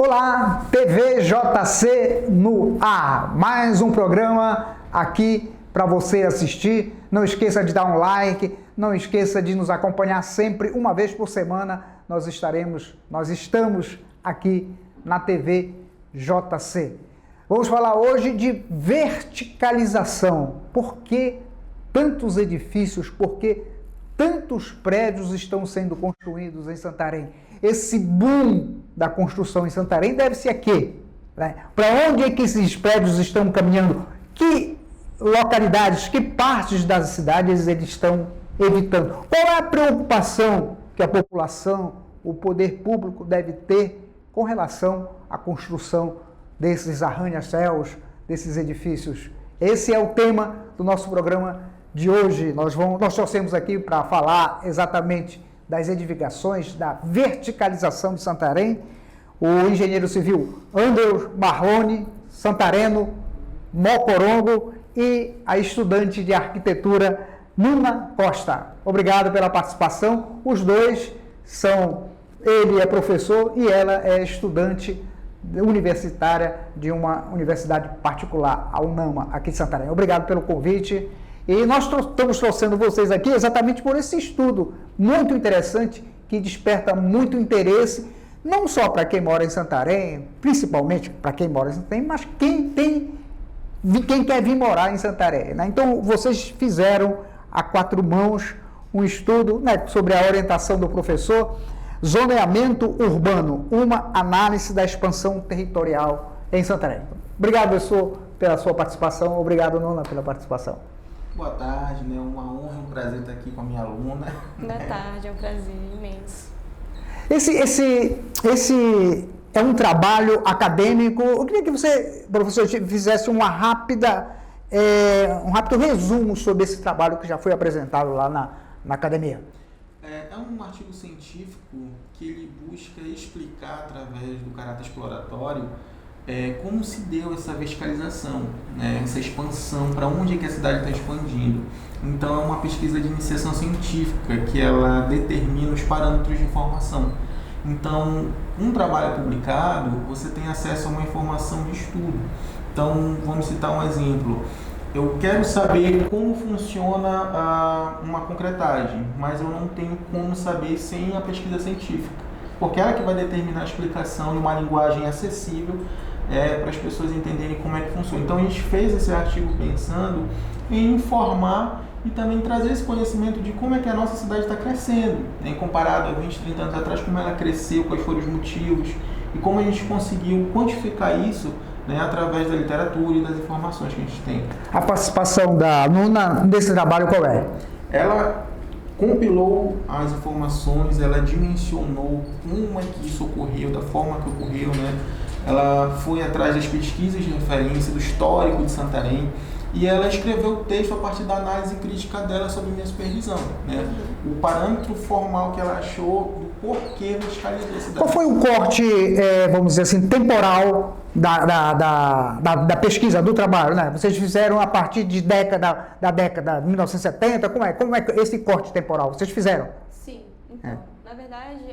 Olá, TVJC no ar, mais um programa aqui para você assistir. Não esqueça de dar um like, não esqueça de nos acompanhar sempre, uma vez por semana. Nós estamos aqui na TVJC. Vamos falar hoje de verticalização. Por que tantos edifícios, por que tantos prédios estão sendo construídos em Santarém? Esse boom da construção em Santarém deve-se a quê? Para onde é que esses prédios estão caminhando? Que localidades, que partes das cidades eles estão evitando? Qual é a preocupação que a população, o poder público deve ter com relação à construção desses arranha-céus, desses edifícios? Esse é o tema do nosso programa de hoje. Nós trouxemos aqui para falar exatamente das edificações, da verticalização de Santarém, o engenheiro civil Andrew Marrone, santareno, mocorongo, e a estudante de arquitetura Nuna Costa. Obrigado pela participação. Os dois ele é professor e ela é estudante universitária de uma universidade particular, a UNAMA, aqui de Santarém. Obrigado pelo convite. E nós estamos trouxendo vocês aqui exatamente por esse estudo muito interessante que desperta muito interesse, não só para quem mora em Santarém, principalmente para quem mora em Santarém, mas quem quer vir morar em Santarém, né? Então, vocês fizeram a quatro mãos um estudo, né, sobre a orientação do professor, Zoneamento Urbano, uma análise da expansão territorial em Santarém. Obrigado, professor, pela sua participação. Obrigado, Nona, pela participação. Boa tarde, né? Uma honra e um prazer estar aqui com a minha aluna. Boa tarde, é um prazer imenso. Esse é um trabalho acadêmico. Eu queria que você, professor, fizesse um rápido resumo sobre esse trabalho que já foi apresentado lá na academia. É um artigo científico que ele busca explicar, através do caráter exploratório, como se deu essa verticalização, né, essa expansão, para onde é que a cidade está expandindo. Então, é uma pesquisa de iniciação científica que ela determina os parâmetros de informação. Então, um trabalho publicado, você tem acesso a uma informação de estudo. Então, vamos citar um exemplo. Eu quero saber como funciona uma concretagem, mas eu não tenho como saber sem a pesquisa científica, porque ela que vai determinar a explicação em uma linguagem acessível para as pessoas entenderem como é que funciona. Então, a gente fez esse artigo pensando em informar e também trazer esse conhecimento de como é que a nossa cidade está crescendo, né, comparado a 20, 30 anos atrás, como ela cresceu, quais foram os motivos e como a gente conseguiu quantificar isso, né, através da literatura e das informações que a gente tem. A participação da Nuna nesse trabalho qual é? Ela compilou as informações, ela dimensionou como é que isso ocorreu, da forma que ocorreu, né? Ela foi atrás das pesquisas de referência, do histórico de Santarém, e ela escreveu o texto a partir da análise crítica dela sobre minha supervisão, né? O parâmetro formal que ela achou do porquê verticalizou a cidade. Qual foi o corte, vamos dizer assim, temporal da pesquisa, do trabalho, né? Vocês fizeram a partir da década de 1970, como é esse corte temporal? Vocês fizeram? Sim, então, na verdade,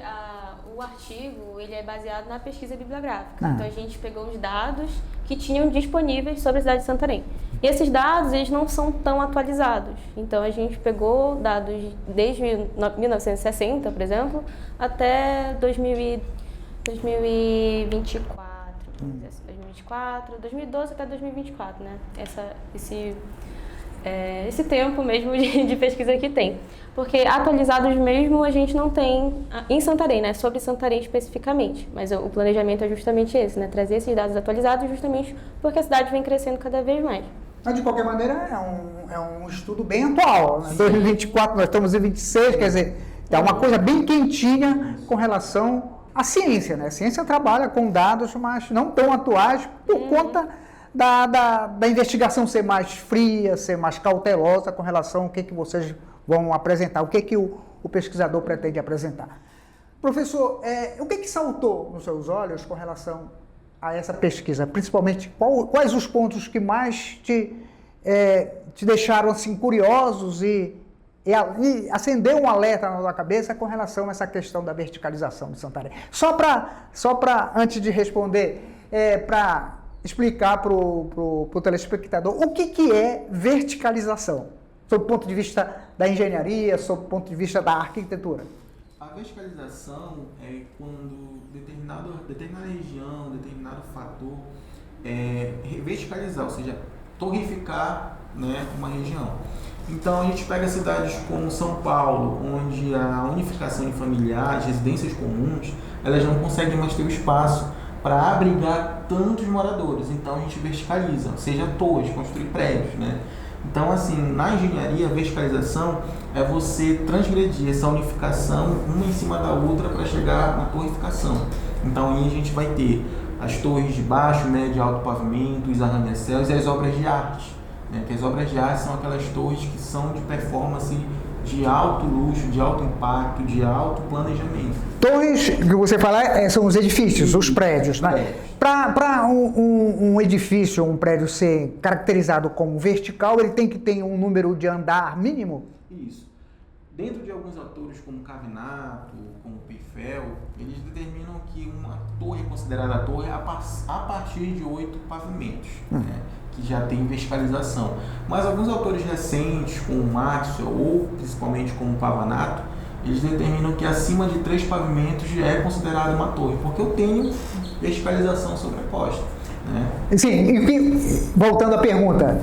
o artigo ele é baseado na pesquisa bibliográfica. Então, a gente pegou os dados que tinham disponíveis sobre a cidade de Santarém. E esses dados, eles não são tão atualizados. Então, a gente pegou dados desde 1960, por exemplo, até 2012 até 2024, né? Esse tempo mesmo de pesquisa que tem. Porque atualizados mesmo a gente não tem em Santarém, né? Sobre Santarém especificamente. Mas o planejamento é justamente esse, né? Trazer esses dados atualizados justamente porque a cidade vem crescendo cada vez mais. Mas, de qualquer maneira, é um estudo bem atual. Em 2024, nós estamos em 26, quer dizer, é uma coisa bem quentinha com relação à ciência, né? A ciência trabalha com dados, mas não tão atuais por conta da investigação ser mais fria, ser mais cautelosa com relação ao que vocês vão apresentar, o que o pesquisador pretende apresentar. Professor, o que saltou nos seus olhos com relação a essa pesquisa? Principalmente, quais os pontos que mais te deixaram assim, curiosos e e acendeu um alerta na sua cabeça com relação a essa questão da verticalização de Santarém. Só para antes de responder, para explicar para o telespectador o que é verticalização, sob o ponto de vista da engenharia, sob o ponto de vista da arquitetura. A verticalização é quando determinada região, determinado fator verticalizar, ou seja, torrificar, né, uma região. Então a gente pega cidades como São Paulo, onde a unificação de familiares, residências comuns, elas não conseguem mais ter o espaço para abrigar tantos moradores. Então a gente verticaliza, ou seja, torres, construir prédios, né? Então, assim, na engenharia, a verticalização é você transgredir essa unificação uma em cima da outra para chegar na torrificação. Então, aí a gente vai ter as torres de baixo, médio e alto pavimento, os arranha-céus e as obras de arte. Né? Que as obras de arte são aquelas torres que são de performance de alto luxo, de alto impacto, de alto planejamento. Torres, que você fala, são os edifícios, os prédios, né? Para um edifício, um prédio ser caracterizado como vertical, ele tem que ter um número de andar mínimo? Isso. Dentro de alguns autores, como Cavinato, como Peiffel, eles determinam que uma torre é considerada torre a partir de 8 pavimentos, né? Que já tem verticalização. Mas alguns autores recentes, como Maxwell ou principalmente como Pavanato, eles determinam que acima de 3 pavimentos já é considerado uma torre, porque eu tenho verticalização sobreposta, né? Sim, e voltando à pergunta,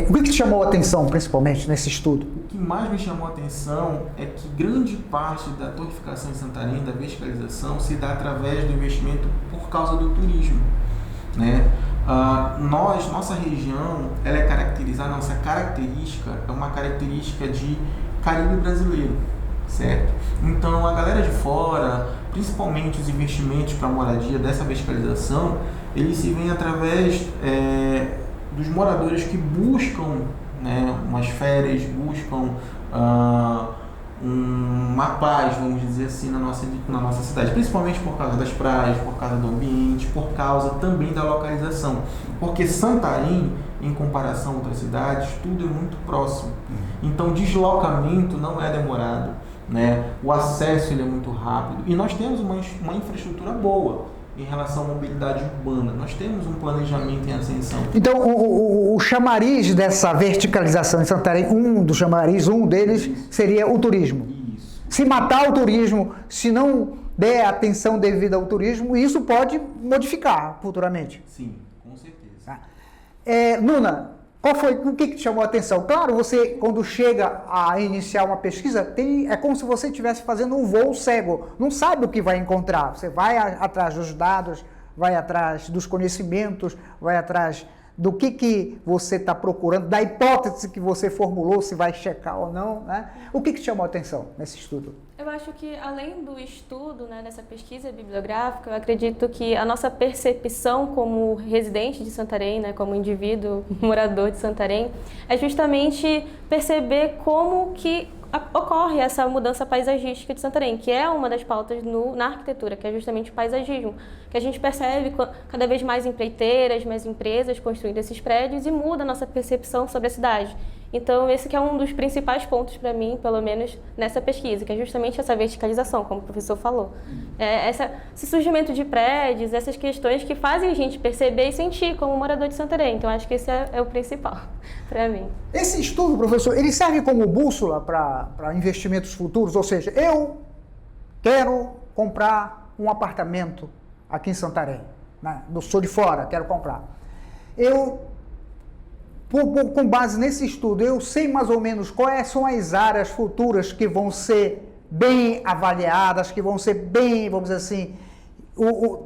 o que te chamou a atenção principalmente nesse estudo? O que mais me chamou a atenção é que grande parte da torrificação em Santarém, da verticalização, se dá através do investimento por causa do turismo, né? Nossa região, ela é caracterizada, nossa característica é uma característica de Caribe brasileiro, certo? Então a galera de fora, principalmente os investimentos para moradia dessa verticalização, eles se vêm através dos moradores que buscam, né, umas férias, buscam uma paz, vamos dizer assim, na nossa cidade, principalmente por causa das praias, por causa do ambiente, por causa também da localização, porque Santarém, em comparação a outras cidades, tudo é muito próximo, então deslocamento não é demorado, né? O acesso ele é muito rápido e nós temos uma infraestrutura boa em relação à mobilidade urbana. Nós temos um planejamento em ascensão. Então, o chamariz dessa verticalização em Santarém, um deles seria o turismo. Isso. Se matar o turismo, se não der atenção devida ao turismo, isso pode modificar futuramente. Sim, com certeza. Nuna, o que te chamou a atenção? Claro, você, quando chega a iniciar uma pesquisa, é como se você estivesse fazendo um voo cego. Não sabe o que vai encontrar. Você vai atrás dos dados, vai atrás dos conhecimentos, vai atrás do que você está procurando, da hipótese que você formulou, se vai checar ou não, né? O que te chamou a atenção nesse estudo? Eu acho que, além do estudo, né, dessa pesquisa bibliográfica, eu acredito que a nossa percepção como residente de Santarém, né, como indivíduo morador de Santarém, é justamente perceber como que ocorre essa mudança paisagística de Santarém, que é uma das pautas na arquitetura, que é justamente o paisagismo, que a gente percebe cada vez mais empreiteiras, mais empresas construindo esses prédios e muda a nossa percepção sobre a cidade. Então, esse que é um dos principais pontos para mim, pelo menos nessa pesquisa, que é justamente essa verticalização, como o professor falou. Esse surgimento de prédios, essas questões que fazem a gente perceber e sentir como morador de Santarém. Então, acho que esse é o principal para mim. Esse estudo, professor, ele serve como bússola para investimentos futuros? Ou seja, eu quero comprar um apartamento aqui em Santarém, né? Sou de fora, quero comprar. Com base nesse estudo, eu sei mais ou menos quais são as áreas futuras que vão ser bem avaliadas, que vão ser bem, vamos dizer assim,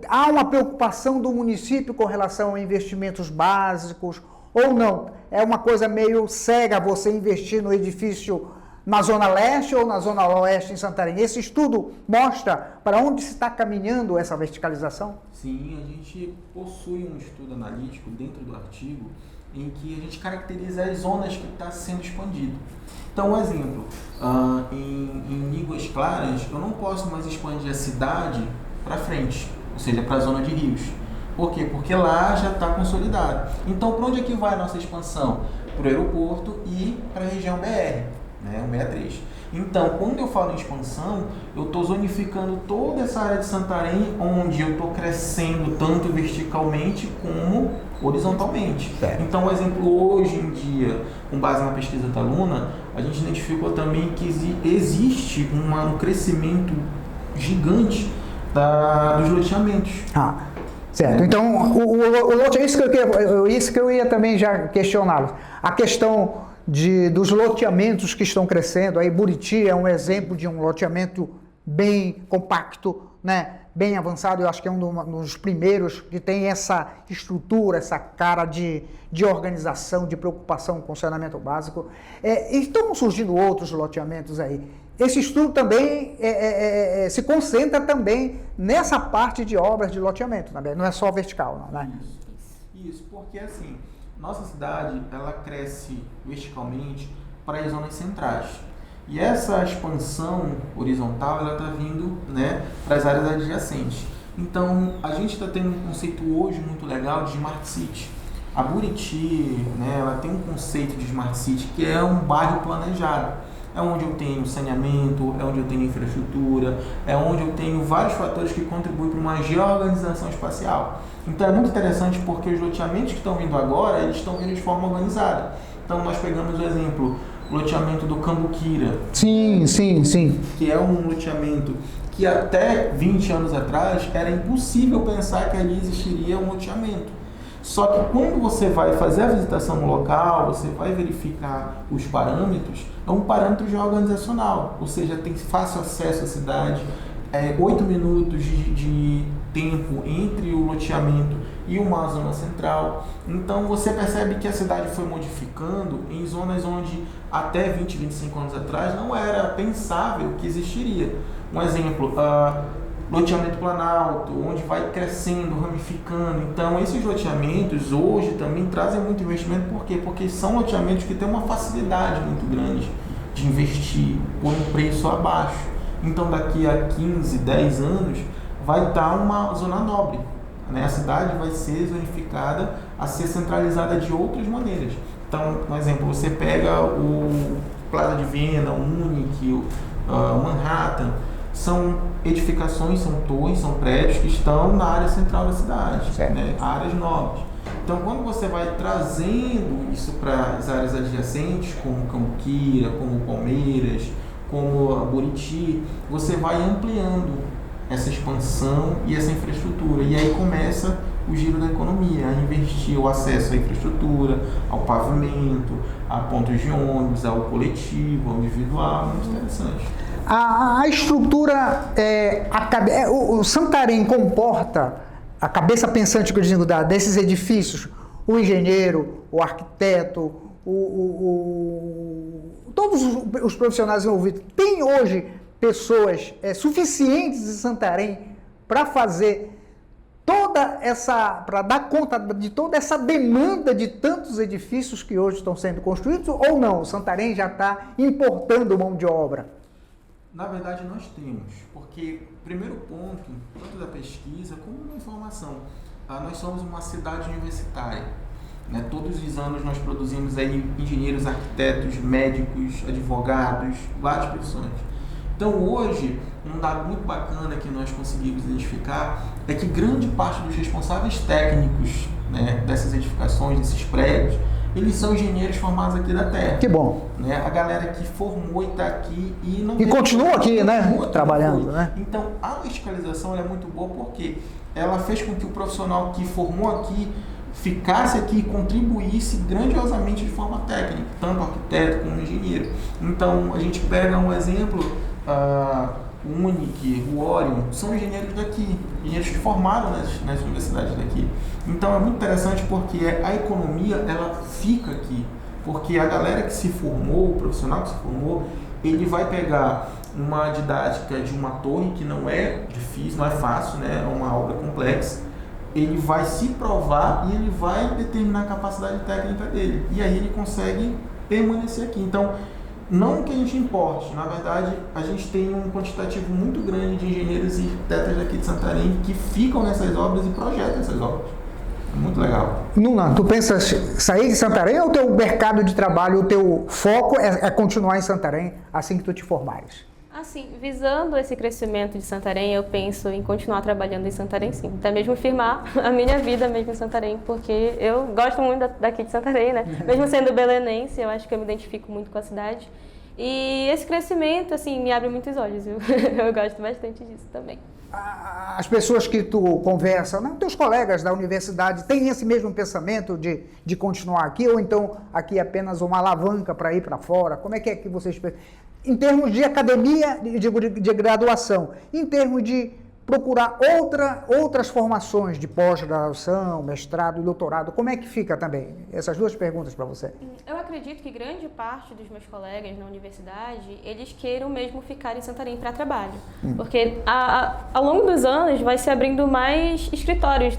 há uma preocupação do município com relação a investimentos básicos ou não? É uma coisa meio cega você investir no edifício na Zona Leste ou na Zona Oeste em Santarém? Esse estudo mostra para onde se está caminhando essa verticalização? Sim, a gente possui um estudo analítico dentro do artigo em que a gente caracteriza as zonas que está sendo expandido. Então, um exemplo, em Línguas Claras, eu não posso mais expandir a cidade para frente, ou seja, para a zona de rios. Por quê? Porque lá já está consolidado. Então, para onde é que vai a nossa expansão? Para o aeroporto e para a região BR. né? 163. Então, quando eu falo em expansão, eu estou zonificando toda essa área de Santarém, onde eu estou crescendo tanto verticalmente como horizontalmente. Certo. Então, por exemplo, hoje em dia, com base na pesquisa da Luna, a gente identificou também que existe um crescimento gigante dos loteamentos. Certo. Então, o lote, isso que eu ia também já questioná-lo. A questão dos loteamentos que estão crescendo, aí Buriti é um exemplo de um loteamento bem compacto, né? Bem avançado, eu acho que é um dos primeiros que tem essa estrutura, essa cara de organização, de preocupação com o saneamento básico. Estão surgindo outros loteamentos aí. Esse estudo também se concentra também nessa parte de obras de loteamento, não é só vertical, não, né? Isso, porque assim, nossa cidade, ela cresce verticalmente para as zonas centrais. E essa expansão horizontal, ela está vindo, né, para as áreas adjacentes. Então, a gente está tendo um conceito hoje muito legal de Smart City. A Buriti, né, ela tem um conceito de Smart City que é um bairro planejado. É onde eu tenho saneamento, é onde eu tenho infraestrutura, é onde eu tenho vários fatores que contribuem para uma georganização espacial. Então é muito interessante porque os loteamentos que estão vindo agora, eles estão vindo de forma organizada. Então nós pegamos o exemplo, o loteamento do Cambuquira. Sim. Que é um loteamento que até 20 anos atrás era impossível pensar que ali existiria um loteamento. Só que quando você vai fazer a visitação no local, você vai verificar os parâmetros, é um parâmetro georganizacional, ou seja, tem fácil acesso à cidade, 8 minutos de tempo entre o loteamento e uma zona central. Então você percebe que a cidade foi modificando em zonas onde até 20, 25 anos atrás não era pensável que existiria. Um exemplo, loteamento Planalto, onde vai crescendo, ramificando. Então, esses loteamentos hoje também trazem muito investimento. Por quê? Porque são loteamentos que têm uma facilidade muito grande de investir por um preço abaixo. Então, daqui a 15, 10 anos, vai estar uma zona nobre, né? A cidade vai ser zonificada a ser centralizada de outras maneiras. Então, por exemplo, você pega o Plaza de Viena, o Munich, o Manhattan, são edificações, são torres, são prédios que estão na área central da cidade, né? Áreas nobres. Então, quando você vai trazendo isso para as áreas adjacentes, como Cambuquira, como Palmeiras, como a Buriti, você vai ampliando essa expansão e essa infraestrutura. E aí começa o giro da economia, a investir o acesso à infraestrutura, ao pavimento, a pontos de ônibus, ao coletivo, ao individual. Muito interessante. A estrutura, o Santarém comporta a cabeça pensante que eu digo desses edifícios, o engenheiro, o arquiteto, todos os profissionais envolvidos. Tem hoje pessoas suficientes em Santarém para fazer para dar conta de toda essa demanda de tantos edifícios que hoje estão sendo construídos, ou não? O Santarém já está importando mão de obra? Na verdade, nós temos, porque, primeiro ponto, tanto da pesquisa como da informação, nós somos uma cidade universitária, né? Todos os anos nós produzimos aí engenheiros, arquitetos, médicos, advogados, várias profissões. Então, hoje, um dado muito bacana que nós conseguimos identificar é que grande parte dos responsáveis técnicos, né, dessas edificações, desses prédios, eles são engenheiros formados aqui da terra. Que bom. Né? A galera que formou e está aqui e não... E continua aqui, né? Trabalhando, né? Então, a verticalização é muito boa porque ela fez com que o profissional que formou aqui ficasse aqui e contribuísse grandiosamente de forma técnica, tanto arquiteto como engenheiro. Então, a gente pega um exemplo, o Munich, o Orion, são engenheiros daqui, engenheiros que formaram nas universidades daqui. Então é muito interessante porque a economia, ela fica aqui, porque a galera que se formou, o profissional que se formou, ele vai pegar uma didática de uma torre que não é difícil, não é fácil, né? É uma obra complexa, ele vai se provar e ele vai determinar a capacidade técnica dele, e aí ele consegue permanecer aqui. Então, não que a gente importe, na verdade, a gente tem um quantitativo muito grande de engenheiros e arquitetos daqui de Santarém que ficam nessas obras e projetam essas obras. Muito legal. Nuna, tu pensas sair de Santarém ou o teu mercado de trabalho, o teu foco é continuar em Santarém assim que tu te formares? Assim, visando esse crescimento de Santarém, eu penso em continuar trabalhando em Santarém, sim. Até mesmo firmar a minha vida mesmo em Santarém, porque eu gosto muito daqui de Santarém, né? Mesmo sendo belenense, eu acho que eu me identifico muito com a cidade. E esse crescimento, assim, me abre muitos olhos, viu? Eu gosto bastante disso também. As pessoas que tu conversa, né, teus colegas da universidade, têm esse mesmo pensamento de continuar aqui, ou então aqui é apenas uma alavanca para ir para fora? Como é que vocês pensam? Em termos de academia, de graduação, em termos de procurar outras formações de pós-graduação, mestrado, doutorado, como é que fica também? Essas duas perguntas para você. Eu acredito que grande parte dos meus colegas na universidade, eles queiram mesmo ficar em Santarém para trabalho. Porque ao longo dos anos vai se abrindo mais escritórios,